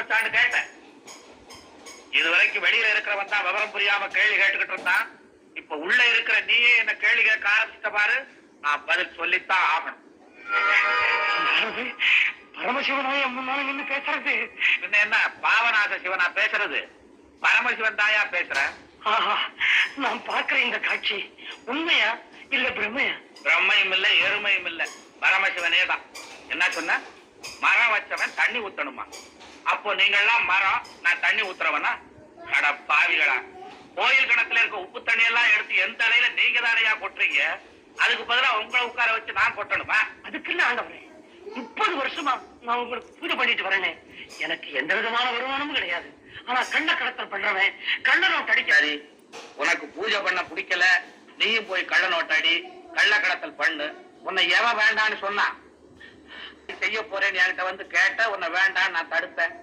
போச்சான்னு கேட்டேன். இதுவரைக்கும் வெளியில இருக்கிறவன் தான் விவரம் புரியாம கேள்வி கேட்டுக்கிட்டு இருந்தான். இப்ப உள்ள இருக்கிற நீயே என்ன கேள்வி கேட்க ஆரம்பிச்சிட்ட பாரு. நான் பதில் சொல்லித்தான் ஆகணும். பரமசிவனாய முன்னால நின்று பேசுறது பின்ன என்ன பாவநாத சிவனா பேசுறது? பரமசிவன் தாயா பேசுற. ஆஹா, நான் பார்க்கிற இந்த காட்சி உண்மையா இல்ல பிரம்மையா? பிரம்மையும் இல்ல எருமையும் இல்ல, பரமசிவனே தான். என்ன சொன்ன? மரம் வச்சவன் தண்ணி ஊத்தணுமா? அப்போ நீங்கள்லாம் மரம், நான் தண்ணி ஊத்துறவனா? அட பாவிகளா, கோயில் கிணத்துல இருக்க உப்பு தண்ணி எல்லாம் எடுத்து எந்த தலையில நீங்க தானையா கொட்டுறீங்க? அதுக்கு பதிலா உங்களை உட்கார வச்சு நான் கொட்டணுமா? அதுக்கு இல்ல ஆண்டவரே, 30 வருஷமா நான் உங்களுக்கு பூஜை பண்ணிட்டு வரேனே, எனக்கு எந்த விதமான வருமானமும் கிடையாது. ஆனா கள்ள கடத்தல் பண்றவன் கள்ள நோட்டு அடிக்க. சரி, உனக்கு பூஜை பண்ண பிடிக்கல, நீயும் போய் கள்ள நோட்டாடி கள்ள கடத்தல் பண்ணு. உன்னை எவன் வேண்டான்னு சொன்னா? செய்ய போறேன்னு என்கிட்ட வந்து கேட்ட, உன்னை வேண்டான்னு நான் தடுப்பேன்.